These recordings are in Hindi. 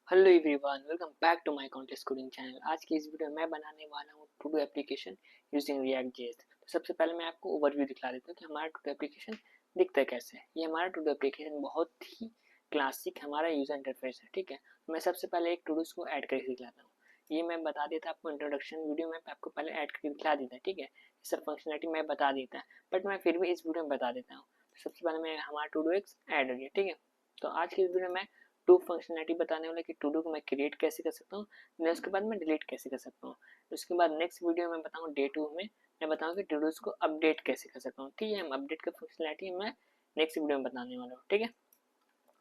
Hello everyone, welcome back to my contest coding channel. आज की इस वीडियो में मैं बनाने वाला हूँ to do application using React JS. तो सबसे पहले मैं आपको ओवरव्यू दिखला देता हूँ कि हमारा टू डू एप्लीकेशन दिखता कैसे है। ये हमारा टू डू एप्लीकेशन बहुत ही क्लासिक हमारा यूजर इंटरफेस है, ठीक है। तो मैं सबसे पहले एक टू डूज को ऐड करके दिखलाता हूँ। ये मैं बता देता आपको इंट्रोडक्शन वीडियो में आपको पहले ऐड करके दिखला देता है, ठीक है। सब फंक्शनलिटी मैं बता देता है, बट मैं फिर भी इस वीडियो में बता देता हूँ। सबसे पहले मैं हमारा टू डू ऐड हो गया, ठीक है। तो आज की इस वीडियो में टू फंक्शनलिटी बताने वाला कि टू डू को मैं क्रिएट कैसे कर सकता हूँ, देन उसके बाद मैं डिलीट कैसे कर सकता हूँ। उसके बाद नेक्स्ट वीडियो में बताऊँ डे टू में मैं बताऊँगा कि टू डूज को अपडेट कैसे कर सकता हूँ, ठीक है। हम अपडेट का फंक्शनलिटी मैं नेक्स्ट वीडियो में बताने वाला हूँ, ठीक है।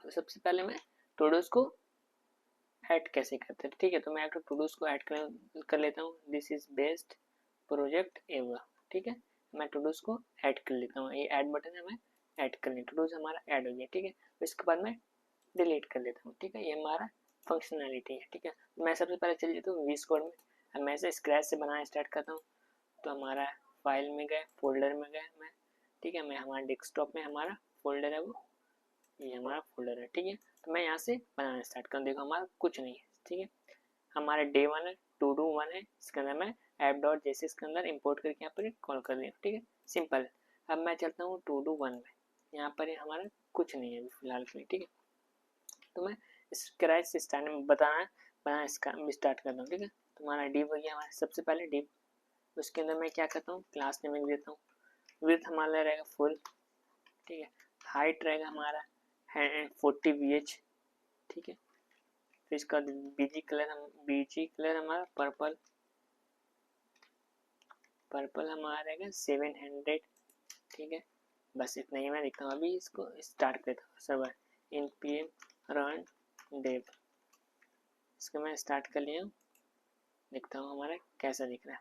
तो सबसे पहले मैं टू डूज को ऐड कैसे करते हैं, ठीक है। तो मैं टू डूज को ऐड कर लेता हूँ। This is best project ever, ठीक है। मैं टू डूज को ऐड कर लेता हूँ। ये ऐड बटन है, मैं ऐड कर लेता हूँ। टू डूज हमारा ऐड हो गया, ठीक है। इसके बाद मैं डिलीट कर लेता हूँ, ठीक है। ये हमारा फंक्शनैलिटी है, ठीक है। मैं सबसे पहले चल जाता हूँ वीस कोड में। अब मैं इसे स्क्रैच से बनाना स्टार्ट करता हूँ। तो हमारा फाइल में गए, फोल्डर में गए मैं, ठीक है। मैं हमारा डेस्कटॉप में हमारा फोल्डर है, वो ये हमारा फोल्डर है, ठीक है। तो मैं यहाँ से बनाना स्टार्ट करूँ। देखो हमारा कुछ नहीं है, ठीक है। हमारा डे वन है, टू डू वन है, इसके अंदर मैं ऐप डॉट जैसे इसके अंदर इंपोर्ट करके यहाँ पर कॉल कर दिया, ठीक है। सिंपल। अब मैं चलता हूँ टू डू वन में। यहाँ पर हमारा कुछ नहीं है फिलहाल के लिए, ठीक है। तो मैं स्क्रैच से बनाना स्टार्ट करता हूँ, ठीक है। तो हमारा डिव हो गया। हमारा सबसे पहले डिव, उसके अंदर मैं क्या करता हूँ, क्लास नेम देता हूँ। विड्थ हमारा रहेगा फुल, ठीक है। हाइट रहेगा हमारा 40 VH, ठीक है। फिर इसका बीजी कलर हमारा पर्पल, पर्पल हमारा रहेगा 700, ठीक है। बस इतना ही मैं लिखता हूँ। अभी इसको स्टार्ट करता हूँ। सर्वर npm run dev, इसको मैं स्टार्ट कर लिया हूँ। देखता हूँ हमारा कैसा दिख रहा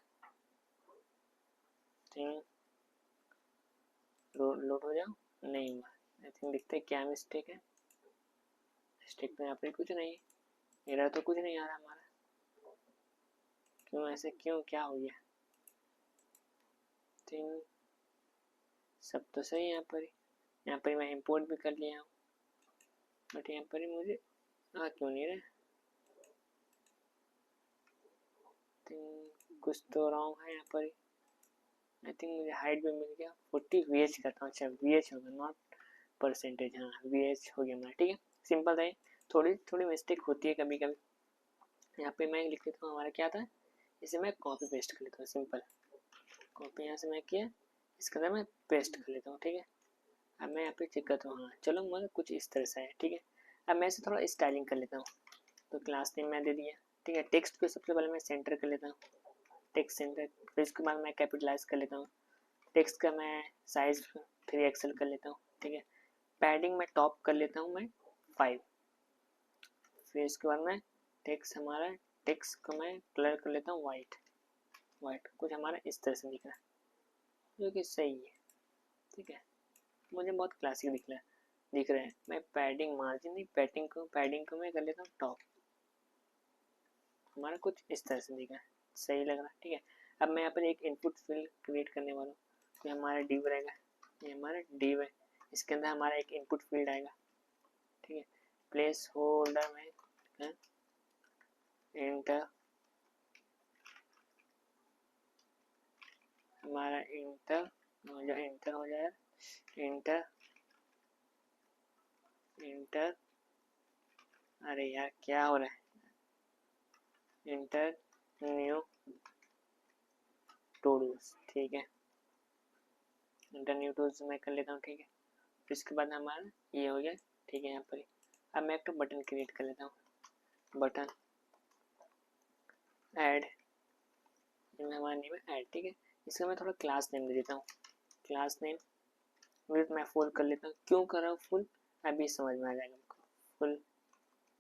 है। लोड हो जाओ, नहीं हुआ। आई थिंक देखते हैं क्या मिस्टेक है। मिस्टेक तो यहाँ पे कुछ नहीं है, एरर तो कुछ नहीं आ रहा हमारा। क्यों ऐसे, क्यों, क्या हो गया। थिंक सब तो सही है यहाँ पर। यहाँ पर मैं इंपोर्ट भी कर लिया हूँ, बट यहाँ पर मुझे क्यों नहीं रहा। थिंक कुछ तो रॉन्ग है यहाँ पर। आई थिंक मुझे हाइट भी मिल गया। 40 VH करता हूँ। अच्छा VH होगा, नॉट परसेंटेज। हाँ VH हो गया हमारा, ठीक है। सिंपल था ये। थोड़ी थोड़ी मिस्टेक होती है कभी कभी। यहाँ पे मैं लिख लेता हूँ हमारा क्या था। इसे मैं कॉपी पेस्ट कर लेता हूँ। सिंपल कॉपी यहाँ से मैं किया, इसके अंदर मैं पेस्ट कर लेता हूँ, ठीक है। अब मैं यहाँ पे चेक करता हूँ। हाँ चलो, मतलब कुछ इस तरह से है, ठीक है। अब मैं इसे थोड़ा स्टाइलिंग कर लेता हूँ। तो क्लास नेम मैं दे दिया, ठीक है। टेक्स्ट को सबसे पहले मैं सेंटर कर लेता हूँ, टेक्स्ट सेंटर। फिर इसके बाद मैं कैपिटलाइज कर लेता हूँ। टेक्स्ट का मैं साइज 3 XL कर लेता हूँ, ठीक है। पैडिंग में टॉप कर लेता हूँ मैं 5। फिर इसके बाद मैं टेक्स्ट को मैं कलर कर लेता हूँ वाइट। वाइट कुछ हमारा इस तरह से दिख रहा है, जो कि सही है, ठीक है। मुझे बहुत क्लासिक दिख रहे हैं। मैं पैडिंग मार्जिन नहीं, पैडिंग को मैं कर लेता हूँ टॉप। हमारा कुछ इस तरह से दिख रहा है, सही लग रहा है, ठीक है। अब मैं यहाँ पर एक इनपुट फील्ड क्रिएट करने वाला हूँ। ये हमारा डिव रहेगा, ये हमारा डिव है। इसके अंदर हमारा एक इनपुट फील्ड आएगा, ठीक है। प्लेस होल्डर में इंटर, हमारा इंटर हो जाए इंटर इंटर। अरे यार क्या हो रहा है। इंटर न्यू टूल्स, ठीक है। इंटर न्यू टूल्स मैं कर लेता हूँ, ठीक है। फिर इसके बाद हमारा ये हो गया, ठीक है। यहाँ पर अब मैं एक बटन क्रिएट कर लेता हूँ। बटन ऐड, हमारा नेम है ऐड, ठीक है। इसका मैं थोड़ा क्लास नेम दे देता हूँ। क्लास नेम विड्थ मैं फुल कर लेता हूँ। क्यों कर रहा हूँ फुल, अभी समझ में आ जाएगा हमको। फुल,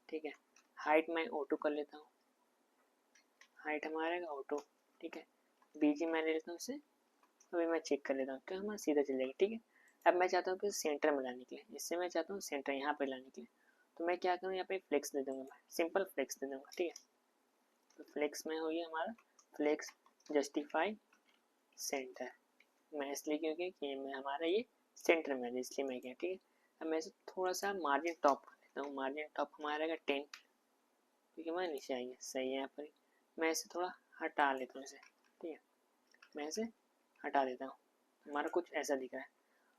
ठीक है। हाइट मैं ऑटो कर लेता हूँ। हाइट हमारा ऑटो, ठीक है। बीजी मैं ले लेता हूँ इसे। अभी मैं चेक कर लेता हूँ, तो हमारा सीधा चल जाएगा, ठीक है। अब मैं चाहता हूँ कि सेंटर में लाने के लिए, इससे मैं चाहता हूँ सेंटर यहाँ पे लाने के लिए। तो मैं क्या करूँ, यहाँ पे फ्लेक्स दे दूँगा, मैं सिंपल फ्लेक्स दे दूँगा, ठीक है। तो फ्लेक्स में हो गया हमारा फ्लेक्स जस्टिफाई सेंटर। मैं इसलिए क्योंकि कि मैं हमारा ये सेंटर में है, इसलिए मैं क्या, ठीक है। अब मैं थोड़ा सा मार्जिन टॉप कर लेता हूँ। मार्जिन टॉप हमारा रहेगा 10, क्योंकि मैं नीचे आई है। सही है, यहाँ पर मैं इसे थोड़ा हटा लेता हूँ इसे, ठीक है, मैं इसे हटा देता हूँ, हमारा कुछ ऐसा दिख रहा है।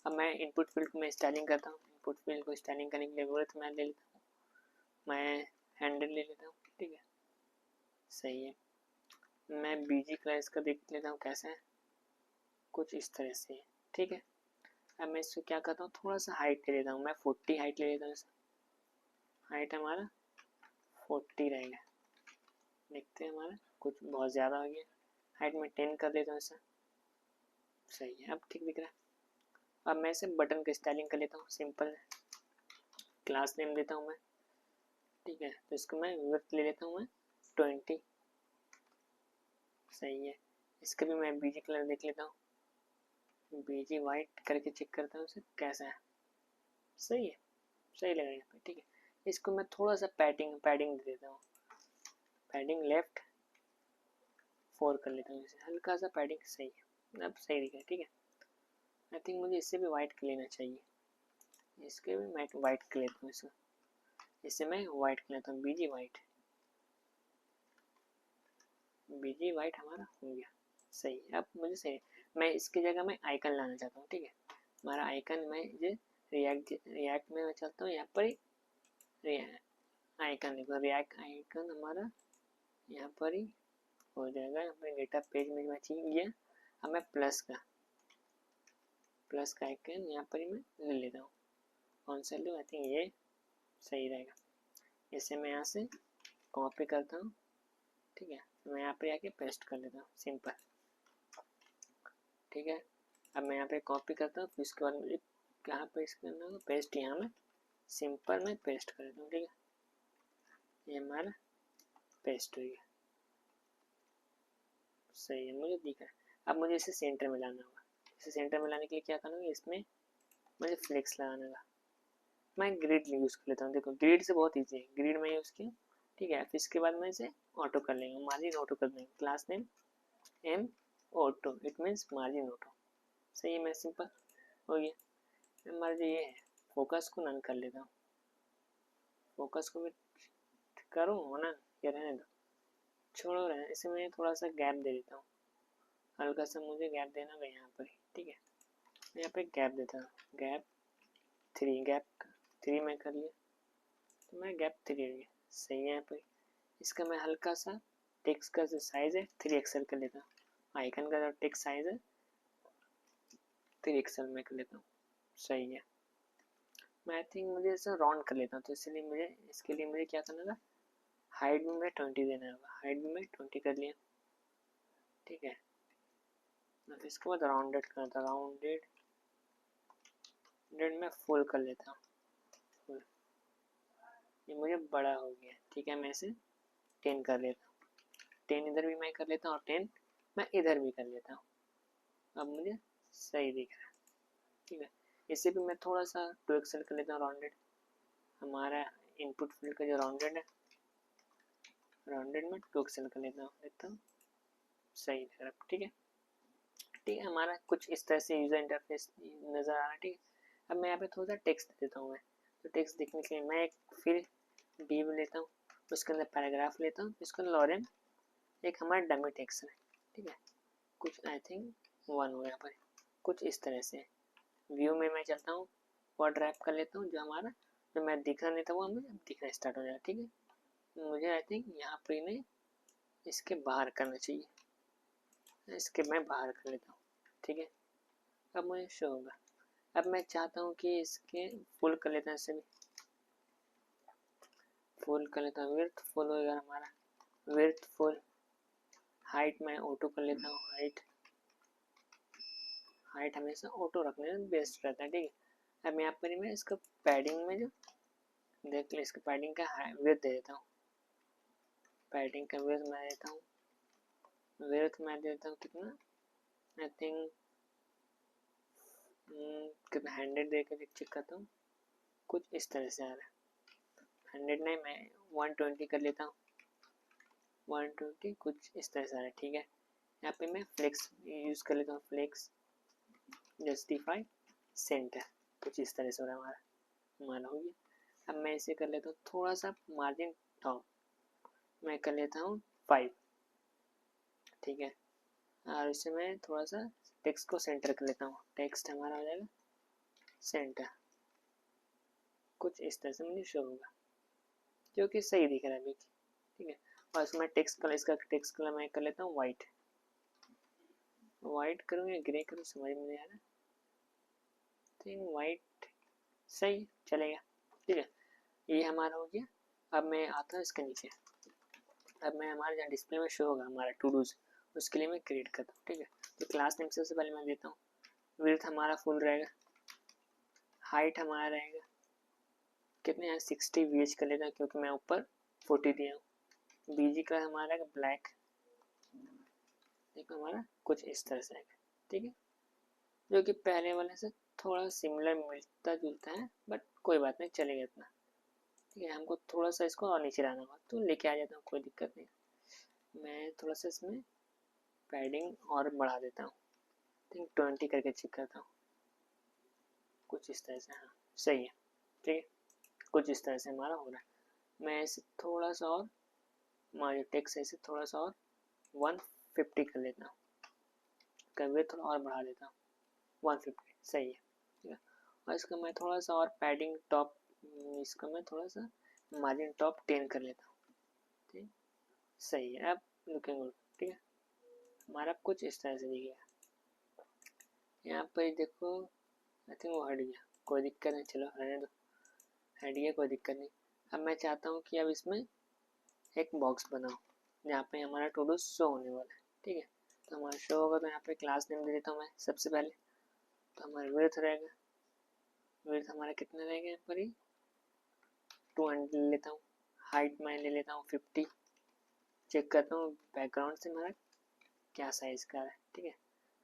अब मैं इनपुट फील्ड में स्टाइलिंग करता हूँ। इनपुट फील्ड को स्टाइलिंग करने के लिए विड्थ मैं ले लेता हूँ, मैं 100 ले लेता हूँ, ठीक है, सही है। मैं बीजी कलर इसका देख लेता हूँ कैसा है, कुछ इस तरह से है, ठीक है। अब मैं इसको क्या करता हूँ, थोड़ा सा हाइट ले लेता हूँ, मैं 40 हाइट ले लेता हूँ। हाइट हमारा 40 रहेगा, देखते हैं हमारा कुछ बहुत ज़्यादा हो गया। हाइट में 10 कर देता हूँ इसे, सही है, अब ठीक दिख रहा है। अब मैं इसे बटन का स्टाइलिंग कर लेता हूँ, सिंपल क्लास नेम देता हूँ मैं, ठीक है। तो इसको मैं विड्थ ले लेता हूँ मैं 20, सही है। इसका भी मैं बीजी कलर देख लेता हूँ, बीजी वाइट करके चेक करता हूँ इसे कैसा है, सही है, सही लग रहा है यहाँ पे, ठीक है। इसको मैं थोड़ा सा पैडिंग दे देता हूँ, पैडिंग लेफ्ट 4 कर लेता हूँ इसे, हल्का सा पैडिंग, सही है, अब सही दिख रहा है, ठीक है। आई थिंक मुझे इससे भी वाइट कर लेना चाहिए, इसके भी मैं वाइट कर लेता हूँ इसको, इससे मैं वाइट कर लेता हूँ, बीजी वाइट, बीजी वाइट हमारा हो गया, सही है। अब मुझे सही, मैं इसकी जगह में आइकन लाना चाहता हूँ, ठीक है। हमारा आइकन मैं जो रिएक्ट में मैं चलता हूँ, यहाँ पर ही आइकन देखो, रिएक्ट आइकन हमारा यहाँ पर ही हो जाएगा। यहाँ पर डेटा पेज में मैं चाहिए गया, अब मैं प्लस का आइकन यहाँ पर ही मैं ले लेता हूँ, कौन सा लूँ, आई थिंक ये सही रहेगा। इसे मैं यहाँ से कॉपी करता हूँ, ठीक है, मैं यहाँ पे आके पेस्ट कर लेता हूँ, सिंपल, ठीक है। अब मैं यहाँ पे कॉपी करता हूँ, फिर उसके बाद मुझे कहाँ पेस्ट करना होगा, पेस्ट यहाँ में सिंपल में पेस्ट कर देता हूँ, ठीक है, ये हमारा पेस्ट हो गया, सही है, मुझे दिख रहा है। अब मुझे इसे सेंटर में लाना होगा, इसे सेंटर में लाने के लिए क्या करना होगा, इसमें मुझे फ्लेक्स लगाना होगा। मैं ग्रिड यूज़ कर लेता हूँ, देखो ग्रिड से बहुत ईजी है, ग्रिड में यूज़ किया, ठीक है। फिर इसके बाद मैं इसे ऑटो कर लेंगे, मार्जिन ऑटो कर देंगे, class name M auto, it means margin auto, सही है, मैं सिंपल हो गया। हमारा जो ये है, फोकस को नन कर लेता हूँ, फोकस को भी करूँ ना, या रहने दो, छोड़ो रहने, इसे मैं थोड़ा सा गैप दे देता हूँ, हल्का सा मुझे गैप देना होगा यहाँ पर, ठीक है। यहाँ पे गैप देता हूँ, गैप 3, गैप 3 में कर लिया, तो मैं गैप 3 हो गया, सही है। यहाँ पर इसका मैं हल्का सा टेक्स्ट का जो साइज़ है 3 XL कर लेता हूँ, आइकन का जो टेक्स्ट साइज़ है 3 XL में कर लेता हूँ, सही है। मैं आई थिंक मुझे इसे राउंड कर लेता हूँ, तो इसलिए मुझे इसके लिए मुझे क्या करना होगा, हाइट में मैं 20 देना होगा, हाइट में मैं 20 कर लिया, ठीक है। फिर इसके बाद राउंडेड करता, राउंडेड मैं फुल कर लेता हूँ, फुल, ये मुझे बड़ा हो गया, ठीक है। मैं इसे 10 कर लेता हूँ, 10 इधर भी मैं कर लेता हूँ और 10 मैं इधर भी कर लेता हूँ, अब मुझे सही दिख रहा है, ठीक है। इसे भी मैं थोड़ा सा 2 XL कर लेता हूँ, राउंडेड, हमारा इनपुट फील्ड का जो राउंडेड है, राउंडेड में 2 XL कर लेता हूँ, देखता हूँ सही लग रहा है, ठीक है, ठीक है। हमारा कुछ इस तरह से यूज़र इंटरफेस नज़र आ रहा है, ठीक है। अब मैं यहाँ पे थोड़ा सा टेक्स्ट देता हूँ, मैं तो टेक्स्ट देखने के लिए मैं एक फिर डिव लेता हूँ, उसके अंदर पैराग्राफ लेता हूँ, इसको लॉरेन एक हमारा डमी टेक्स्ट है, ठीक है, कुछ आई थिंक 1 हो यहाँ पर, कुछ इस तरह से व्यू में मैं चलता हूँ, वर्ड रैप कर लेता हूँ, जो हमारा जो मैं दिखा नहीं था वो हमें दिखना स्टार्ट हो जाएगा, ठीक है। मुझे आई थिंक यहाँ पर इन्हें इसके बाहर करना चाहिए, इसके मैं बाहर कर लेता हूँ, ठीक है। अब मुझे शो होगा, अब मैं चाहता हूँ कि इसके फुल कर लेता हूँ, इसे भी फुल कर लेता हूँ, विड्थ फुल होगा हमारा, विड्थ फुल, हाइट मैं ऑटो कर लेता हूँ, हाइट हमेशा ऑटो रखने में बेस्ट रहता है, ठीक है। अब यहाँ पर मैं इसका पैडिंग में जो देख लो, इसका पैडिंग का विड्थ दे देता हूँ, पैडिंग का विड्थ मैं देता हूँ, विड्थ मैं देता हूँ कितना, आई थिंक कितना 100 दे कर चेक करता हूँ, कुछ इस तरह से आ रहा है, 100 नहीं मैं 120 कर लेता हूँ, 120 कुछ इस तरह से आ रहा है, ठीक है। यहाँ पे मैं फ्लेक्स यूज़ कर लेता हूँ, फ्लेक्स जस्टिफाई सेंटर, कुछ इस तरह से हो रहा है हमारा हो गया। अब मैं इसे कर लेता हूँ थोड़ा सा मार्जिन टॉप, मैं कर लेता हूँ 5, ठीक है। और इससे मैं थोड़ा सा टेक्स्ट को सेंटर कर लेता हूँ, टेक्स्ट हमारा हो जाएगा सेंटर, कुछ इस तरह से मुझे शो होगा जो कि सही दिख रहा है अभी, ठीक है। और इसमें टेक्स्ट कलर, इसका टेक्स्ट कलर मैं कर लेता हूँ वाइट, वाइट करूँ या ग्रे करूँ समझ में नहीं आ रहा, तो वाइट सही चलेगा, ठीक है। ये हमारा हो गया। अब मैं आता हूँ इसके नीचे, अब मैं हमारे जहाँ डिस्प्ले में शो होगा हमारा टू डूज, उसके लिए मैं क्रिएट करता हूँ, ठीक है। तो क्लास नेम सबसे पहले मैं देता हूँ, विड्थ हमारा फुल रहेगा, हाइट हमारा रहेगा कितने हैं 60 VH कर लेता हूँ क्योंकि मैं ऊपर 40 दिया हूँ। बीजी का हमारा रहेगा ब्लैक, देखो हमारा कुछ इस तरह से आएगा, ठीक है। जो कि पहले वाले से थोड़ा सिमिलर मिलता जुलता है, बट कोई बात नहीं, चलेगा इतना, ठीक है। हमको थोड़ा सा इसको और नीचे लाना होगा तो लेके आ जाता हूँ, कोई दिक्कत नहीं। मैं थोड़ा सा इसमें पैडिंग और बढ़ा देता हूँ, थिंक 20 करके चेक करता हूँ, कुछ इस तरह से, हाँ सही है, ठीक है। कुछ इस तरह से हमारा हो रहा है। मैं इसे थोड़ा सा और, हमारे टेक्स्ट ऐसे थोड़ा सा और 150 कर लेता हूँ, कभी थोड़ा और बढ़ा देता हूँ 150, सही है, ठीक है। और इसका मैं थोड़ा सा और पैडिंग टॉप, इसका मैं थोड़ा सा मार्जिन टॉप 10 कर लेता हूँ, ठीक, सही है। अब लुकिंग गुड, ठीक है। हमारा कुछ इस तरह से दिखेगा। यहाँ पर देखो, आई थिंक वो हट गया, कोई दिक्कत नहीं, चलो रहने दो, हट गया कोई दिक्कत नहीं। अब मैं चाहता हूँ कि अब इसमें एक बॉक्स बनाओ जहाँ पे हमारा टू डू शो होने वाला है, ठीक है। तो हमारा शो होगा तो यहाँ पे क्लास नेम दे देता हूँ मैं सबसे पहले, तो हमारा विड्थ रहेगा, विड्थ हमारा कितना रहेगा यहाँ पर ही 200 ले लेता हूँ, हाइट मैं ले लेता हूँ 50, चेक करता हूँ बैकग्राउंड से हमारा क्या साइज का है, ठीक है।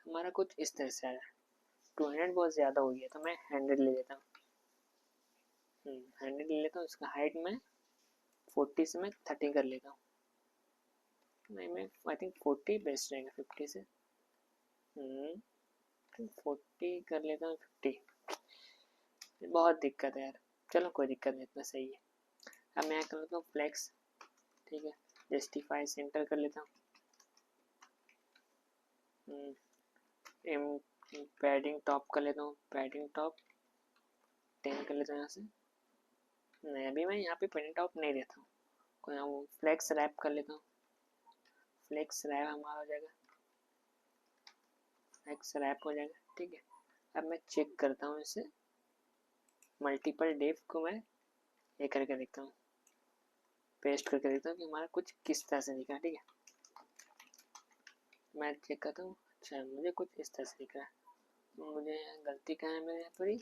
हमारा कुछ इस तरह से आ रहा है, 200 बहुत ज़्यादा हो गया तो मैं 100 ले लेता हूँ, 100 ले लेता हूँ। इसका हाइट मैं 40 से मैं 30 कर लेता हूँ, नहीं मैं आई थिंक 40 बेस्ट रहेगा 50 से, 40 कर लेता हूँ 50, बहुत दिक्कत है यार, चलो कोई दिक्कत नहीं, इतना सही है। अब मैं कर लेता हूँ फ्लेक्स, ठीक है, जस्टिफाई सेंटर कर लेता हूँ, पैडिंग टॉप कर लेता हूँ, पैडिंग टॉप 10 कर लेता हूँ यहाँ से, नहीं अभी मैं यहाँ पे पैडिंग टॉप नहीं देता हूँ, कोई यहाँ वो फ्लेक्स रैप कर लेता हूँ, फ्लेक्स रैप हमारा हो जाएगा, फ्लेक्स रैप हो जाएगा, ठीक है। अब मैं चेक करता हूँ इसे, मल्टीपल डेव को मैं ये करके देखता हूँ, पेस्ट करके देखता हूँ कि हमारा कुछ किस तरह से दिखा, ठीक है। मैं चेक करता हूँ, अच्छा मुझे कुछ इस तरह से दिख रहा है, तो मुझे गलती कहाँ है मेरे यहाँ पर ही,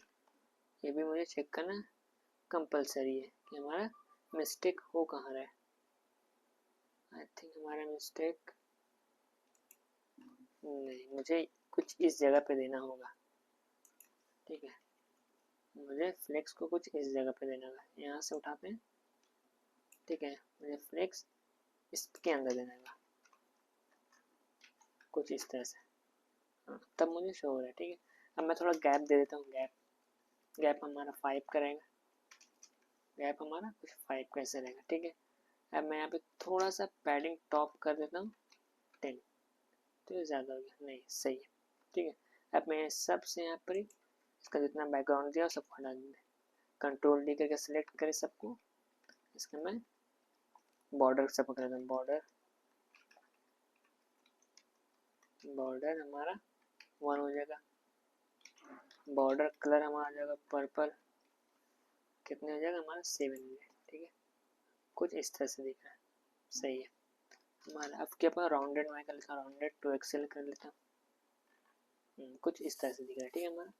ये भी मुझे चेक करना कंपलसरी है कि हमारा मिस्टेक हो कहाँ रहा है। आई थिंक हमारा मिस्टेक नहीं, मुझे कुछ इस जगह पे देना होगा, ठीक है। मुझे फ्लेक्स को कुछ इस जगह पे देना होगा, यहाँ से उठाते हैं, ठीक है। मुझे फ्लेक्स इसके अंदर देना होगा, कुछ इस तरह से, हाँ तब मुझे शो हो रहा है, ठीक है। अब मैं थोड़ा गैप दे देता हूँ, गैप हमारा 5 का रहेगा, गैप हमारा कुछ 5 का ऐसे रहेगा, ठीक है। अब मैं यहाँ पे थोड़ा सा पैडिंग टॉप कर देता हूँ 10, तो ये ज़्यादा हो गया, नहीं सही है, ठीक है। अब मैं सबसे यहाँ पर ही इसका जितना बैकग्राउंड दिया सबको हटा देंगे, कंट्रोल डी करके सिलेक्ट करें सबको, इसका मैं बॉर्डर से पकड़ देता हूँ, बॉर्डर हमारा 1 हो जाएगा, बॉर्डर कलर हमारा आ जाएगा पर्पल, कितने हो जाएगा हमारा 7 हो जाएगा, ठीक है। कुछ इस तरह से दिख रहा है, सही है हमारा। अब क्या अपना राउंडेड मैं कर लेता हूँ, राउंडेड टू एक्सेल कर लेता हूँ, कुछ इस तरह से दिख रहा है, ठीक है हमारा,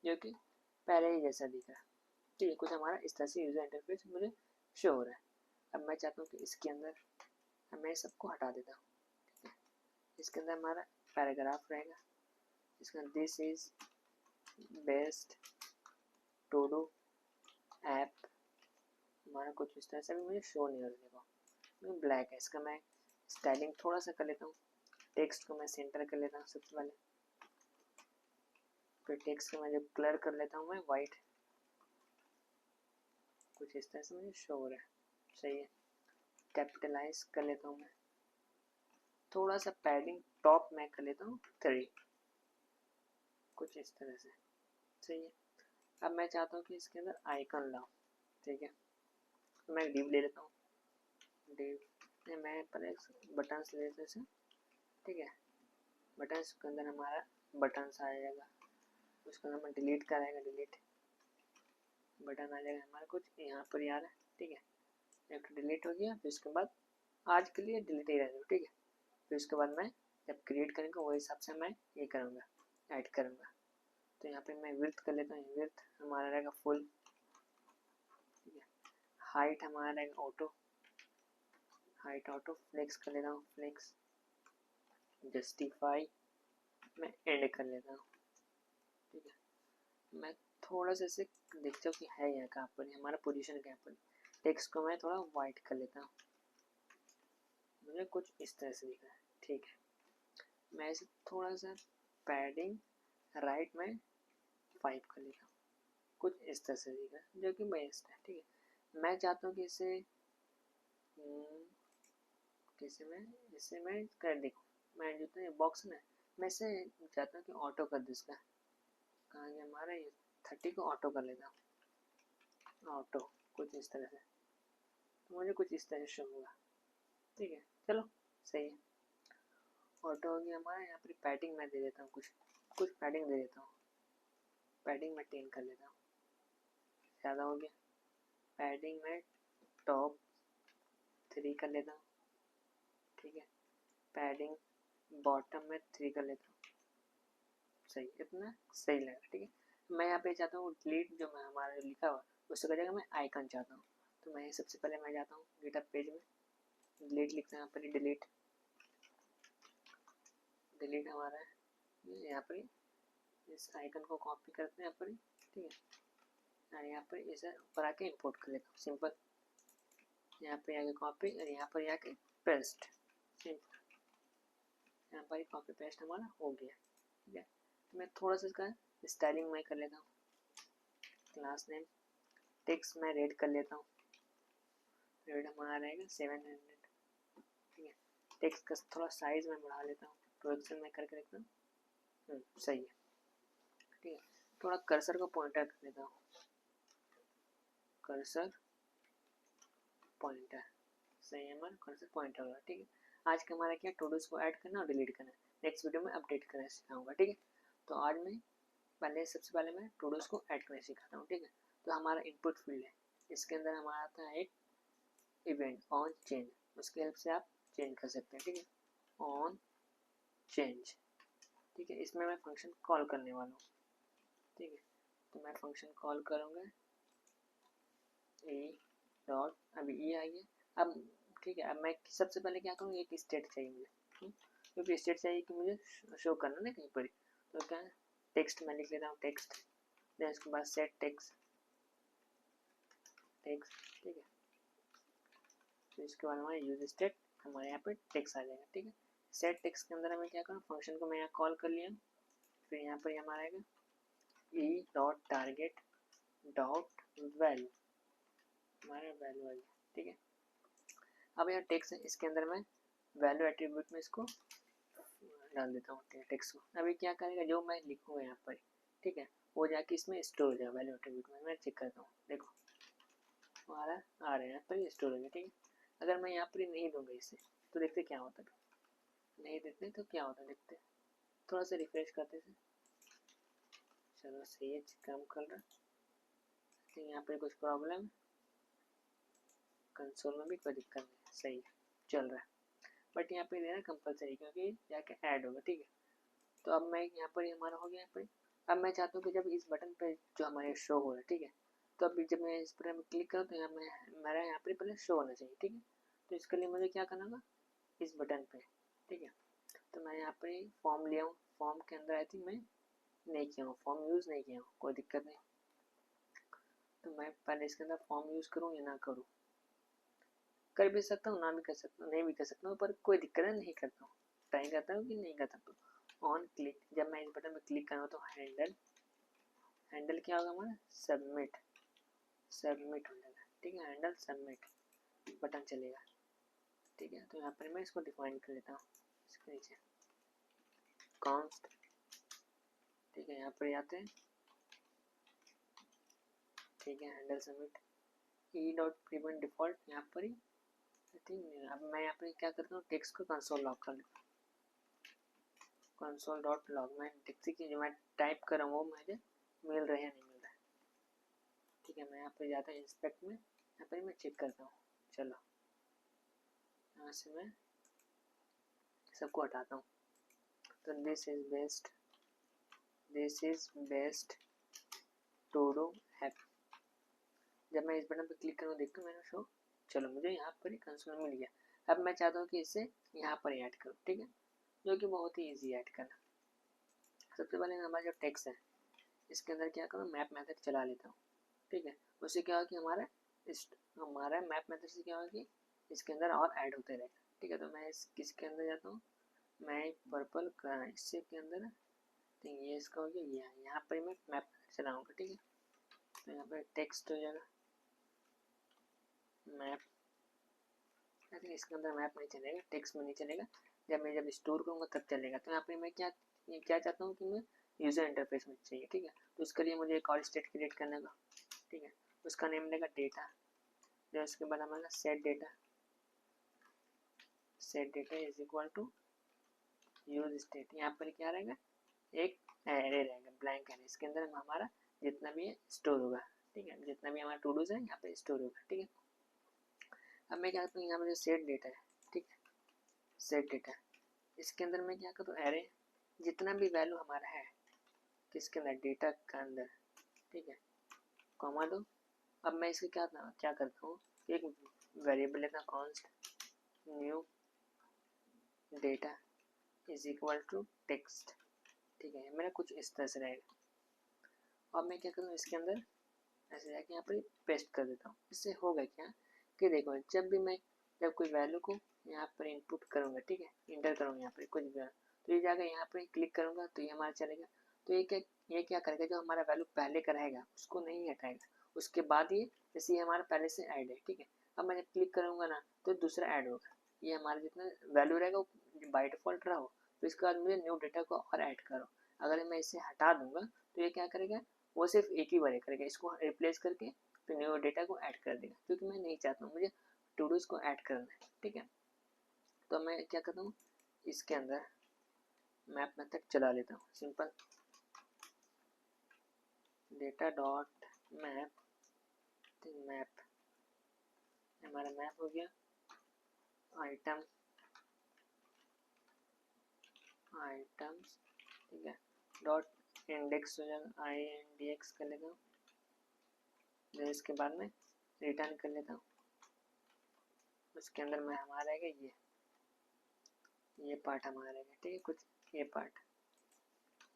जो कि पहले ही जैसा दिख रहा है, ठीक है। कुछ हमारा इस तरह से यूजर इंटरफेस मुझे शो हो रहा है। अब मैं चाहता हूँ कि इसके अंदर मैं सबको हटा देता हूँ, ठीक है। इसके अंदर हमारा पैराग्राफ रहेगा, इसका this is best to do app, हमारा कुछ इस तरह से भी मुझे शो नहीं हो रहा, देखो ब्लैक है। इसका मैं स्टाइलिंग थोड़ा सा कर लेता हूँ, टेक्स्ट को मैं सेंटर कर लेता हूँ सबसे पहले, फिर टेक्स्ट को मैं जब कलर कर लेता हूँ मैं वाइट, कुछ इस तरह से मुझे शो हो रहा है, सही है। कैपिटलाइज कर लेता हूँ मैं, थोड़ा सा पैडिंग टॉप में कर लेता हूँ 3, कुछ इस तरह से। सही है। अब मैं चाहता हूँ कि इसके अंदर आइकन लाऊं, ठीक है। तो मैं डिव ले लेता हूँ, डिव मैं पहले बटन्स ले लेते हैं, ठीक है। बटन्स के अंदर हमारा बटन्स आ जाएगा, उसके अंदर मैं डिलीट कराएगा, डिलीट बटन आ जाएगा हमारा कुछ यहाँ पर ही आ रहा है, ठीक है। एक डिलीट हो गया, फिर उसके बाद आज के लिए डिलीट ही रहेगा, ठीक है। फिर उसके बाद मैं जब क्रिएट करेंगे वही हिसाब से मैं ये करूँगा, ऐड करूँगा। तो यहाँ पे मैं विड्थ कर लेता हूँ, विड्थ हमारा रहेगा फुल, ठीक है। हाइट हमारा रहेगा ऑटो, हाइट ऑटो, फ्लेक्स कर लेता हूँ, फ्लेक्स, जस्टिफाई मैं एंड कर लेता हूँ, ठीक है। मैं थोड़ा सा इसे देखता हूँ कि है यहाँ कहाँ पर, हमारा पोजीशन कहाँ पर। टेक्स्ट को मैं थोड़ा वाइट कर लेता हूँ, मुझे कुछ इस तरह से दिख रहा है, ठीक है। मैं इसे थोड़ा सा पैडिंग राइट में 5 कर लेता हूँ, कुछ इस तरह से दिख रहा है, जो कि बेस्ट है, ठीक है। मैं चाहता हूँ कि इसे इसे मैं कर देखो, मैं जो तो बॉक्स ना, मैं इसे चाहता हूँ कि ऑटो कर दूँ, इसका कहाँ गया हमारा ये 30 को ऑटो कर लेता हूँ, ऑटो कुछ इस तरह से, तो मुझे कुछ इस तरह से शो होगा, ठीक है। चलो सही है, ऑटो हो गया हमारा। यहाँ पर पैडिंग मैं दे देता हूँ, कुछ पैडिंग दे देता हूँ, पैडिंग मैं 10 कर लेता हूँ, ज़्यादा हो गया। पैडिंग में टॉप 3 कर लेता हूँ, ठीक है। पैडिंग बॉटम में 3 कर लेता हूँ, सही, इतना सही लगा, ठीक है। मैं यहाँ पे चाहता हूँ डिलीट, जो मैं हमारा लिखा हुआ उसकी जगह मैं आइकन चाहता हूँ। तो मैं सबसे पहले मैं जाता हूँ गिटहब पेज में, डिलीट लिखता है यहाँ पर, डिलीट, डिलीट हमारा है यहाँ पर, इस आइकन को कॉपी करते हैं यहाँ पर, ठीक है। और यहाँ पर इसे ऊपर आके इंपोर्ट कर लेता हूँ, सिंपल। यहाँ पे आके कॉपी और यहाँ पर आके पेस्ट, सिंपल। यहाँ पर कॉपी पेस्ट हमारा हो गया, ठीक है। मैं थोड़ा सा इसका स्टाइलिंग मैं कर लेता हूँ, क्लास नेम टेक्स्ट मैं रेड कर लेता हूँ, रेड हमारा रहेगा 700, ठीक है। टेक्स्ट का थोड़ा साइज मैं बढ़ा लेता हूँ, प्रोजेक्शन में करके रखता हूँ, सही है, ठीक है। थोड़ा कर्सर को पॉइंटर कर लेता हूँ, कर्सर पॉइंटर, सही है, हमारा कर्सर पॉइंटर होगा, ठीक है। आज का हमारा क्या, टूडूज को ऐड करना और डिलीट करना, नेक्स्ट वीडियो में अपडेट करना सिखाऊंगा, ठीक है। तो आज मैं सबसे पहले मैं टूडूज को ऐड करना सिखाता हूँ, ठीक है। तो हमारा इनपुट फील्ड है, इसके अंदर हमारा आता है एक इवेंट ऑन चेंज, उसकी हेल्प से आप चेंज कर सकते हैं, ठीक है। ऑन चेंज, ठीक है। इसमें मैं फंक्शन कॉल करने वाला हूँ, ठीक है। तो मैं फंक्शन कॉल करूँगा ए डॉट, अभी ई आ गया, अब ठीक है। अब मैं सबसे पहले क्या करूँ, एक स्टेट चाहिए मुझे, क्योंकि स्टेट चाहिए कि मुझे शो करना ना कहीं पर, तो क्या टेक्स्ट मैं लिख लेता हूँ, टेक्स्ट, देन उसके बाद सेट टेक्स्ट, ठीक है। तो इसके बाद हमारा यूज स्टेट, हमारे यहाँ पे टेक्स्ट आ जाएगा, ठीक है। सेट टेक्स्ट के अंदर हमें क्या करना, फंक्शन को मैं यहाँ कॉल कर लिया, फिर यहाँ पर हमारा आएगा E dot target dot value, हमारा वैल्यू आ गया, ठीक है। अब यहाँ टेक्स्ट है, इसके अंदर मैं वैल्यू एट्रीब्यूट में इसको डाल देता हूँ टेक्स्ट को। अभी क्या करेगा, जो मैं लिखूँगा यहाँ पर, ठीक है, वो जाके इसमें स्टोर हो जाएगा वैल्यू एट्रीब्यूट में। मैं चेक करता हूँ, देखो हमारा आ रहा है यहाँ पर स्टोर हो गया, ठीक है। अगर मैं यहाँ पर नहीं दूंगा इसे, तो देखते क्या होता है, नहीं देते तो क्या होता है, देखते थोड़ा सा रिफ्रेश करते थे, चलो सही है, काम कर रहा है। यहाँ पर कुछ प्रॉब्लम, कंसोल में भी कोई दिक्कत नहीं, सही है, चल रहा है। बट यहाँ पे देना कंपलसरी, क्योंकि जाके ऐड होगा, ठीक है। तो अब मैं यहाँ पर हमारा हो गया यहाँ पर। अब मैं चाहता हूँ कि जब इस बटन पे जो हमारे शो हो रहा है, ठीक है, तो अभी जब मैं इस पर क्लिक करूँ तो मेरा यहाँ पर पहले शो होना चाहिए, ठीक है। तो इसके लिए मुझे क्या करना होगा, इस बटन पे, ठीक है। तो मैं यहाँ पर फॉर्म लिया हूँ, फॉर्म के अंदर आई थिंक मैं नहीं किया हूँ, फॉर्म यूज़ नहीं किया हूँ, कोई दिक्कत नहीं। तो मैं पहले इसके अंदर फॉर्म यूज़ करूँ या ना करूँ, कर भी सकता हूँ, ना भी कर सकता हूँ, नहीं भी कर सकता हूँ, पर कोई दिक्कत है, नहीं करता हूँ, ट्राई करता हूँ कि नहीं कर सकता हूँ। ऑन क्लिक, जब मैं इस बटन पर क्लिक करूँ तो हैंडल क्या होगा हमारा, सबमिट हो जाएगा, ठीक है। हैंडल सबमिट बटन चलेगा, ठीक है। तो यहाँ पर मैं इसको डिफाइन कर लेता हूँ, इसके नीचे कॉन्स्ट, ठीक है। यहाँ पर आते हैं, ठीक है, handle submit E dot prevent default, यहाँ पर ही ठीक। अब मैं यहाँ पर क्या करता हूँ, टेक्स्ट को कंसोल लॉग कर लेता हूँ, कंसोल डॉट लॉग। मैं टेक्स्ट की जो मैं टाइप कर रहा हूँ वो मुझे मिल रहा है या नहीं मिल रहा है, ठीक है। मैं यहाँ पर जाता हूँ इंस्पेक्ट में, यहाँ पर मैं चेक करता हूँ। चलो यहाँ से मैं सबको हटाता हूँ। तो this is best to do app. जब मैं इस बटन पर क्लिक करूँ, देखता हूँ मैंने शो, चलो मुझे यहाँ पर ही कंसोल मिल गया। अब मैं चाहता हूँ कि इसे यहाँ पर ऐड करूँ, ठीक है, जो कि बहुत ही ईजी ऐड करना। सबसे पहले हमारा जो टेक्स्ट है इसके अंदर क्या करूँ, मैप मेथड चला लेता हूँ, ठीक है। उससे क्या होगा कि हमारा मैप मेथड से क्या होगा कि इसके अंदर और ऐड होते रहेगा, ठीक है। तो मैं इस किसके अंदर जाता हूँ, मैं पर्पल का इससे के अंदर, ठीक है, ये इसका हो गया, यहाँ पर मैं मैप चलाऊँगा, ठीक है। तो यहाँ पर टेक्स्ट हो जाएगा मैप, आई थिंक इसके अंदर मैप नहीं चलेगा, टेक्स्ट में नहीं चलेगा, जब स्टोर करूँगा तब चलेगा। तो यहाँ पर मैं क्या चाहता हूँ कि मैं यूज़र इंटरफेस में चाहिए, ठीक है। तो उसके लिए मुझे एक और स्टेट क्रिएट करने का, ठीक है। उसका नेम लेगा डेटा, जो उसके बाद हमारा set data is equal to use state. यहाँ पर क्या रहेगा, एक एरे रहेगा, ब्लैंक एरे, इसके अंदर हमारा जितना भी है स्टोर होगा, ठीक है। जितना भी हमारा टू डूज है यहाँ पे स्टोर होगा, ठीक है। अब मैं क्या करता हूँ, यहाँ पर जो सेट डेटा है, ठीक है, सेट डेटा, इसके अंदर मैं क्या करता हूँ, एरे जितना भी वैल्यू हमारा है किसके अंदर, डेटा के अंदर, ठीक है, कॉमा दो। अब मैं इसके क्या करता हूँ, एक वेरिएबल लेता हूँ const new data is equal to text, ठीक है। मेरा कुछ इस तरह से रहेगा। अब मैं क्या करूँ, इसके अंदर ऐसे जाके यहाँ पर पेस्ट कर देता हूँ। इससे होगा क्या कि देखो, जब कोई वैल्यू को यहाँ पर इनपुट करूँगा, ठीक है, इंटर करूँगा यहाँ पर कुछ भी, तो ये जाकर यहाँ पर क्लिक करूँगा तो ये हमारा चलेगा। तो ये क्या करेगा, जो हमारा वैल्यू पहले का रहेगा उसको नहीं हटाएगा, उसके बाद ये जैसे ये हमारा पहले से ऐड है, ठीक है। अब मैं जब क्लिक करूँगा ना तो दूसरा ऐड होगा, ये हमारा जितना वैल्यू रहेगा वो बाई डिफॉल्ट रहा हो, तो इसके बाद मुझे न्यू डेटा को और ऐड करो। अगर मैं इसे हटा दूंगा तो ये क्या करेगा, वो सिर्फ एक ही बार करेगा, इसको रिप्लेस करके फिर न्यू डेटा को ऐड कर देगा, क्योंकि मैं नहीं चाहता हूँ, मुझे टू डूज को ऐड करना है, ठीक है। तो मैं क्या करता हूँ, इसके अंदर मैप मेथड चला लेता हूँ, सिंपल डेटा डॉट मैप, हमारा मैप हो गया, आइटम्स, ठीक है, डॉट इंडेक्स हो जाएगा, INDX कर लेता हूँ। फिर इसके बाद में रिटर्न कर लेता हूँ, उसके अंदर में हमारा रहेगा ये पार्ट हमारा रहेगा, ठीक है, कुछ ये पार्ट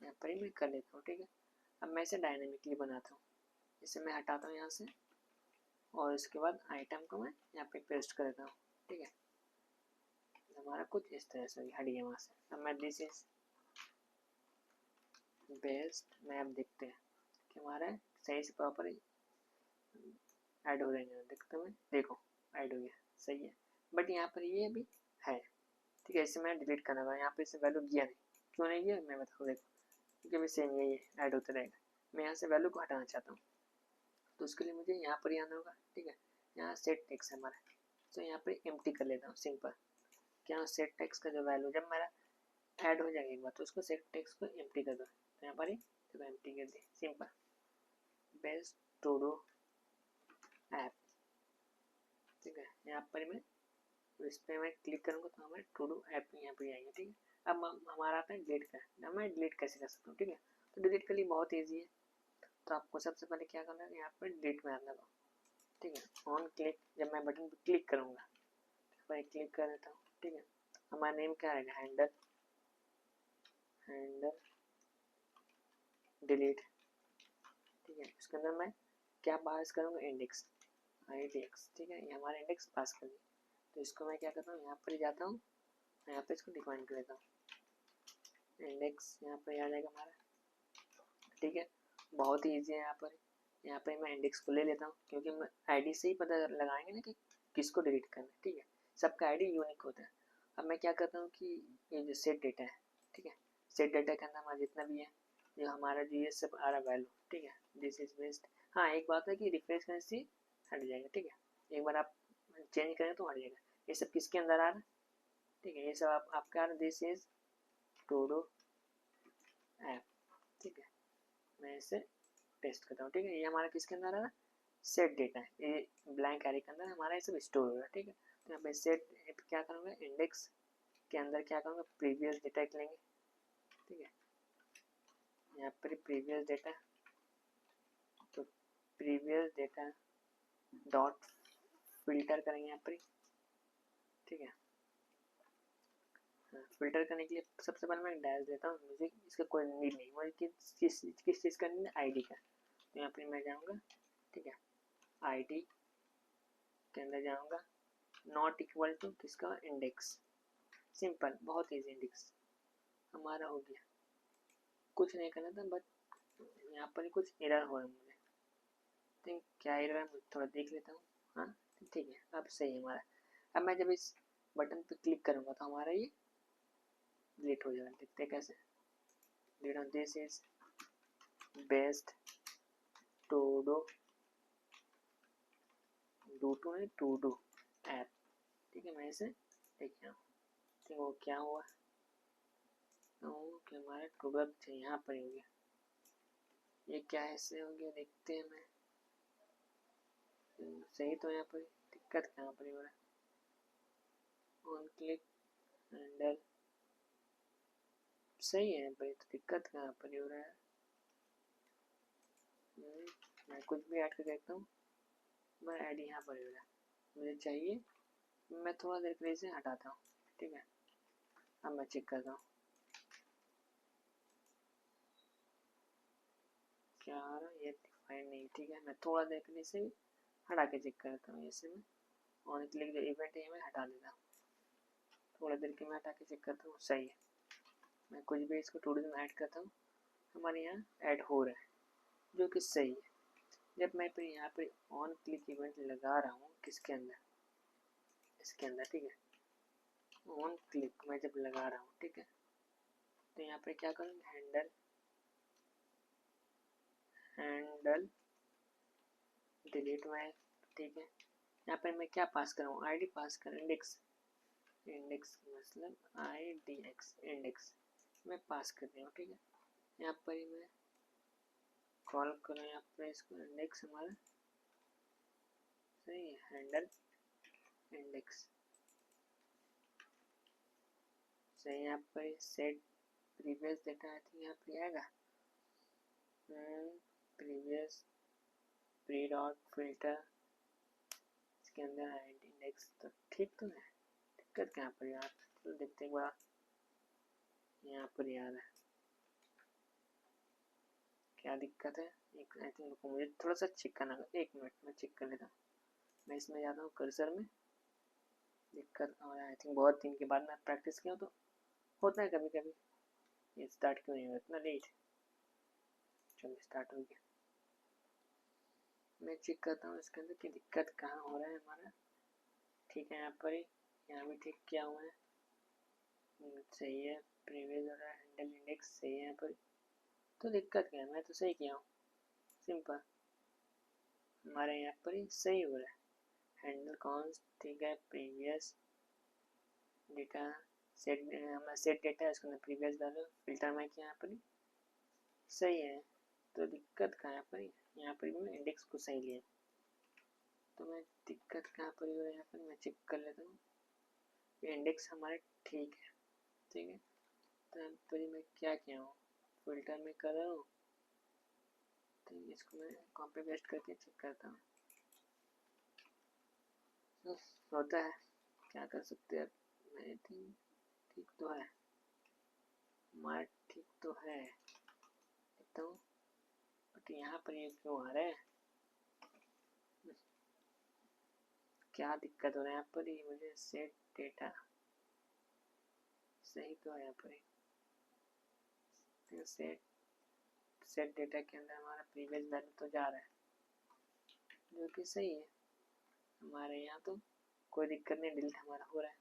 यहाँ पर ही मैं कर लेता हूँ, ठीक है। अब मैं इसे डायनेमिकली बनाता हूँ, इसे मैं हटाता हूँ यहाँ से, और इसके बाद आइटम को मैं यहाँ पे पेस्ट कर देता हूँ, ठीक है। हमारा कुछ इस तरह से हटिए वहाँ से। अब मैं दिस इज बेस्ट मैप देखते हैं कि हमारा सही से प्रॉपर ऐड हो रहे हैं, देखते हैं, देखो ऐड हो गया, सही है। बट यहाँ पर ये भी है, ठीक है, इसे मैं डिलीट करना था, यहाँ पे इसे वैल्यू गया नहीं, क्यों नहीं गया मैं बताऊँ, देखो, क्योंकि अभी सेम यही है, ऐड होता रहेगा। मैं यहाँ से वैल्यू को हटाना चाहता हूँ, तो उसके लिए मुझे यहाँ पर ही आना होगा, ठीक है। यहाँ सेट टेक्स्ट है हमारा, तो यहाँ पर एम्प्टी कर लेता हूँ, सिंपल। क्या सेट टेक्स्ट का जो वैल्यू जब मेरा ऐड हो जाएगा एक बार, तो उसको सेट टेक्स्ट को एम्प्टी कर दो, तो यहाँ पर ही तो एम्प्टी कर दी, simple best to do app, ठीक है। यहाँ पर मैं इस पर मैं क्लिक करूँगा तो हमारे टू डू ऐप यहाँ पर आएगा, ठीक है। अब हमारा आता है डिलीट का, अब मैं डिलीट कैसे कर सकता हूँ, ठीक है। तो डिलीट के लिए बहुत ईजी है, तो आपको सबसे पहले क्या करना है, यहाँ पर डिलीट में आना होगा, ठीक है। ऑन क्लिक, जब मैं बटन पर क्लिक करूँगा तो क्लिक कर देता हूँ, ठीक है। हमारा नेम क्या रहेगा, हैंडल डिलीट, ठीक है। उसके अंदर मैं क्या पास करूँगा, इंडेक्स, IDX, ठीक है, ये हमारा इंडेक्स पास कर दिया। तो इसको मैं क्या करता हूँ, यहाँ पर जाता हूँ, यहाँ पे इसको डिफाइन कर देता हूँ, इंडेक्स यहाँ पर आ जाएगा हमारा, ठीक है। बहुत ही ईजी है, यहाँ पर मैं इंडेक्स को ले लेता हूँ, क्योंकि मैं ID से ही पता लगाएंगे ना कि किसको डिलीट करना है, ठीक है। सबका आईडी यूनिक होता है। अब मैं क्या करता हूँ कि ये जो सेट डेटा है, ठीक है, सेट डेटा के अंदर हमारा जितना भी है, जो हमारा जो ये सब आ रहा वैल्यू, ठीक है, दिस इज बेस्ट। हाँ, एक बात है कि रिफ्रेश करने से हट जाएगा, ठीक है, एक बार आप चेंज करें तो हट जाएगा। ये सब किसके अंदर आ रहा है, ठीक है, ये सब आपका आ रहा है, दिस इज टूडू ऐप, ठीक है, मैं इसे टेस्ट करता हूँ, ठीक है, ये हमारा किसके अंदर आ रहा है, सेट डेटा है, ये ब्लैंक एरे के अंदर हमारा ये सब स्टोर हो रहा है, ठीक है। तो यहाँ पे सेट क्या करूँगा, इंडेक्स के अंदर क्या करूँगा, प्रीवियस डेटा लेंगे, ठीक है, यहाँ पर प्रीवियस डेटा, तो प्रीवियस डेटा डॉट फिल्टर करेंगे यहाँ पर, ठीक है। फिल्टर करने के लिए सबसे पहले मैं डैश देता हूँ, मुझे इसका कोई नीड नहीं, मुझे किस चीज़ का नीड है, आईडी का। तो यहाँ पर मैं जाऊँगा, ठीक है, आईडी के अंदर जाऊँगा, नॉट इक्वल टू किसका, इंडेक्स, सिंपल, बहुत ईजी, इंडेक्स हमारा हो गया, कुछ नहीं करना था, बट यहाँ पर कुछ एरर हो रहा है मुझे, तो क्या एरर है मुझे थोड़ा देख लेता हूँ। हाँ ठीक है, अब सही है हमारा। अब मैं जब इस बटन पर क्लिक करूँगा तो हमारा ये डिलीट हो जाएगा, देखते हैं कैसे। This is best to do नहीं टू डू ऐप, ठीक है, मैं इसे देखता हूँ, ठीक है, वो क्या हुआ, कि हमारा टू डू ऐप यहाँ पर ही हो गया, ये क्या ऐसे हो गया, देखते हैं। मैं सही तो यहाँ पर दिक्कत कहाँ पर हो रहा है, ऑन क्लिक हैंडल सही है भाई, तो दिक्कत कहाँ पर हो रहा है। मैं कुछ भी ऐड कर देखता हूँ, मैं ऐड यहाँ पर हो रहा है, मुझे चाहिए, मैं थोड़ा देर के लिए इसे हटाता हूँ, ठीक है। अब मैं चेक करता हूँ क्या आ रहा है, ये डिफाइन नहीं, ठीक है, मैं थोड़ा देर के लिए इसे हटा के चेक करता हूँ, इसे मैं ऑन क्लिक जो इवेंट है मैं हटा देता हूँ, थोड़ा देर के मैं हटा के चेक करता हूँ, सही है। मैं कुछ भी इसको टू में ऐड करता हूँ, हमारे यहाँ ऐड हो रहा है, जो कि सही है। जब मैं फिर यहाँ पे ऑन क्लिक इवेंट लगा रहा हूँ किसके अंदर, इसके अंदर, ठीक है, ऑन क्लिक मैं जब लगा रहा हूँ, ठीक है, तो यहाँ पे क्या करूँगा, हैंडल डिलीट में, ठीक है, यहाँ पे मैं क्या पास कर रहा हूँ, आईडी पास कर, इंडेक्स मतलब IDX इंडेक्स मैं पास कर रही हूँ, ठीक है। यहाँ पर ही मैं कॉल करूँ, यहाँ पर इसको इंडेक्स हमारा सही है, हैंडल इंडेक्स सही। यहाँ पर set previous data I think यहाँ पर आएगा, प्रीवियस प्री डॉट फिल्टर, इसके अंदर आईडी इंडेक्स, तो ठीक तो है, दिक्कत कहाँ पर यार, तो देखते हैं बड़ा यहाँ पर यार है क्या दिक्कत है, एक आई थिंक मुझे थोड़ा सा चेक करना, एक मिनट में चेक कर लेता हूँ। मैं इसमें जाता हूँ कर्सर में, दिक्कत हो रहा है, आई थिंक बहुत दिन के बाद मैं प्रैक्टिस किया तो होता है कभी कभी। ये स्टार्ट क्यों नहीं हुआ इतना लेट, चलो स्टार्ट हो गया। मैं चेक करता हूँ इसके अंदर कि दिक्कत कहाँ हो रहा है हमारा, ठीक है, यहाँ पर ही, यहाँ भी ठीक किया हुआ है, सही है, प्रीवियस हो रहा है, हैंडल इंडेक्स सही है यहाँ पर, तो दिक्कत क्या है, मैं तो सही किया हूँ, सिंपल, हमारे यहाँ पर ही सही हो रहा है, हैंडल कॉन्स ठीक है, प्रीवियस डेटा सेट, हमारा सेट डेटा है, उसके अंदर प्रीवियस वैल्यू फिल्टर में किया, यहाँ पर ही सही है, तो दिक्कत कहाँ यहाँ पर, यहाँ पर भी मैं इंडेक्स को सही लिया, तो मैं दिक्कत कहाँ पर हो रहा है, यहाँ पर मैं चेक कर लेता हूँ, ये इंडेक्स हमारे ठीक है, ठीक है, तो यहाँ पर मैं क्या किया हूँ, फिल्टर में कर रहा हूँ, तो इसको मैं कॉपी पेस्ट करके चेक करता हूँ, तो होता है, क्या कर सकते हैं, आई थिंक ठीक तो है हमारा, ठीक तो है, देखता हूँ, बट यहाँ पर ये क्यों आ रहा है, क्या दिक्कत हो रहा है यहाँ पर, ही मुझे सेट डेटा सही तो है, यहाँ पर ही सेट डेटा के अंदर हमारा प्रीवियस वैल्यू तो जा रहा है, जो कि सही है हमारे यहाँ, तो कोई दिक्कत नहीं, डिलीट हमारा हो रहा है।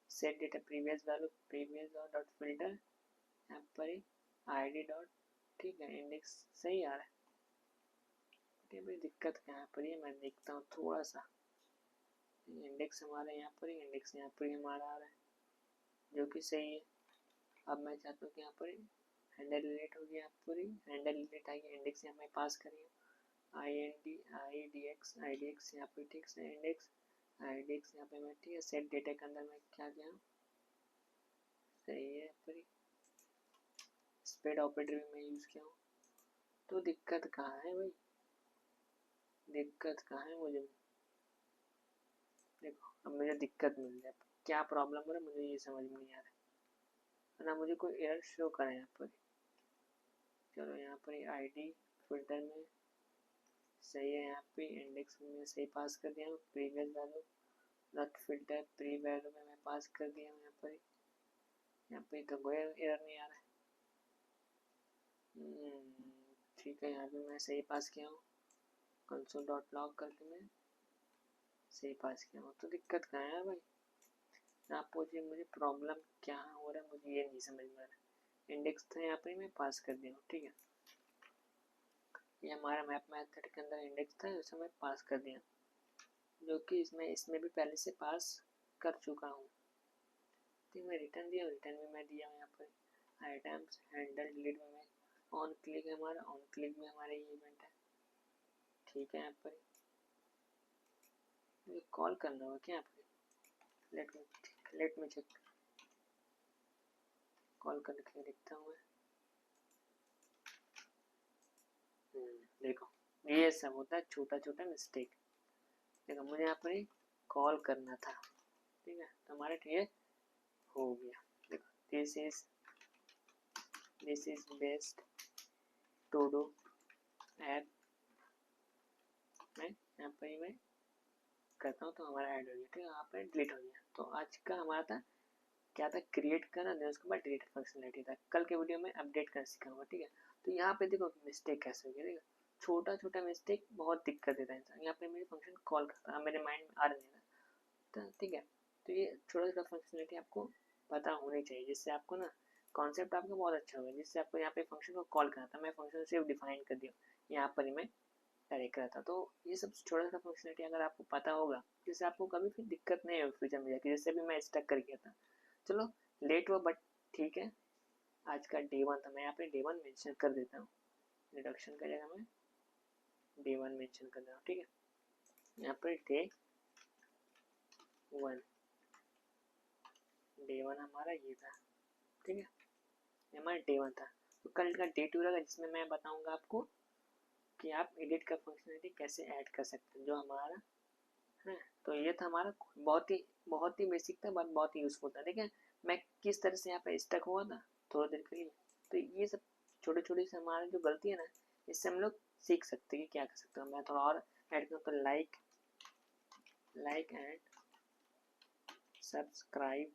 Set data previous value previous dot filter यहाँ पर ही id डॉट, ठीक है, इंडेक्स सही आ रहा है। ठीक है भाई, दिक्कत कहाँ पर है मैं देखता हूँ थोड़ा सा। इंडेक्स हमारा यहाँ पर ही, इंडेक्स यहाँ पर ही हमारा आ रहा है जो कि सही है। अब मैं चाहता हूँ कि यहाँ पर हैंडल रिलेट होगी, यहाँ पर ही हैंडल रिलेट आएगी, इंडेक्स यहाँ मैं पास करेंगे idx यहाँ पे, ठीक है, इंडेक्स idx यहाँ पे मैं, ठीक है, सेट डेटा के अंदर मैं क्या किया सही है, यहाँ पर स्पेड ऑपरेटर भी मैं यूज़ किया हूँ। तो दिक्कत कहाँ है भाई, दिक्कत कहाँ है मुझे, देखो अब मुझे दिक्कत मिल रही है, क्या प्रॉब्लम हो रहा है मुझे ये समझ में नहीं आ रहा है ना, मुझे कोई एरर शो करा यहाँ पर। चलो यहाँ पर आईडी फिल्टर में सही है, यहाँ पे इंडेक्स में सही पास कर दिया हूँ, previous value dot filter pre value में मैं पास कर दिया हूँ यहाँ पे तो कोई एरर नहीं आ रहा है। ठीक है, यहाँ पे मैं सही पास किया हूँ, कंसोल डॉट लॉग करके मैं सही पास किया हूँ। तो दिक्कत कहाँ है भाई, आप पूछिए मुझे प्रॉब्लम क्या हो रहा है, मुझे ये नहीं समझ में आ रहा। इंडेक्स था यहाँ पे मैं पास कर दिया हूँ, ठीक है, ये हमारा मैप मेथड के अंदर इंडेक्स था, उसे मैं पास कर दिया, जो कि इसमें भी पहले से पास कर चुका हूँ। ठीक, मैं रिटर्न दिया, रिटर्न में मैं दिया यहाँ पर आइटम्स हैंडल डिलीट में मैं ऑन क्लिक है हमारा, ऑन क्लिक में हमारा ये इवेंट है, ठीक है। यहाँ पर मुझे कॉल करना होगा क्या, यहाँ पर लेट मी चेक, कॉल करने के लिए देखता हूँ मैं। देखो ये सब होता है छोटा छोटा मिस्टेक। देखो मुझे यहाँ पर कॉल करना था, ठीक है, तो हमारा ये हो गया। देखो this is best to do app, मैं यहाँ पर ही मैं करता हूँ तो हमारा ऐड हो गया, ठीक है, यहाँ पर डिलीट हो गया। तो आज का हमारा था क्या था, क्रिएट करना, देन उसके बाद डिलीट फंक्शनलिटी था। कल के वीडियो में अपडेट कर सिखाऊंगा, ठीक है। तो यहाँ पे देखो मिस्टेक कैसे हो गया, देखो छोटा छोटा मिस्टेक बहुत दिक्कत देता है इंसान। यहाँ पे मेरे फंक्शन कॉल करता है, मेरे माइंड में आ नहीं रहा, तो ठीक है। तो ये छोटा छोटा फंक्शनलिटी आपको पता होनी चाहिए, जिससे आपको ना कॉन्सेप्ट आपका बहुत अच्छा होगा, जिससे आपको यहाँ पे फंक्शन को कॉल करना था, मैं फंक्शन सिर्फ डिफाइन कर दिया, यहाँ पर ही मैं डायरेक्ट करा था। तो ये सब छोटा छोटा फंक्शनलिटी अगर आपको पता होगा, जिससे आपको कभी फिर दिक्कत नहीं होगी फ्यूचर में जाके, जैसे भी मैं स्टक कर गया था। चलो लेट हुआ बट ठीक है, आज का डे 1 था, मैं यहाँ पे डे 1 मेंशन कर देता हूँ, रिडक्शन का जगह मैं डे 1 मेंशन कर रहा हूँ, ठीक है। यहाँ पर डे 1 हमारा ये था, ठीक है, ये हमारा डे 1 था। तो कल का डे 2 रहेगा, जिसमें मैं बताऊंगा आपको कि आप एडिट का फंक्शनलिटी कैसे ऐड कर सकते हैं, जो हमारा है। तो ये था हमारा बहुत ही बेसिक था, बट बहुत ही यूजफुल था। देखिए मैं किस तरह से यहाँ पे स्टक हुआ था थोड़ी देर के लिए। तो ये सब छोटे छोटे से हमारी जो गलती है ना, इससे हम लोग सीख सकते हैं कि क्या कर सकते हैं। मैं थोड़ा और ऐड करूँ तो like and subscribe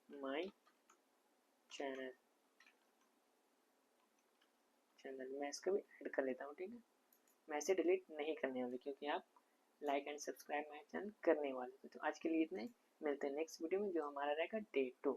my channel मैं इसको भी ऐड कर लेता हूँ, ठीक है। मैं इसे डिलीट नहीं करने वाली, क्योंकि आप like and subscribe my channel करने वाले थे। तो आज के लिए इतने, मिलते हैं नेक्स्ट वीडियो में, जो हमारा रहेगा डे 2।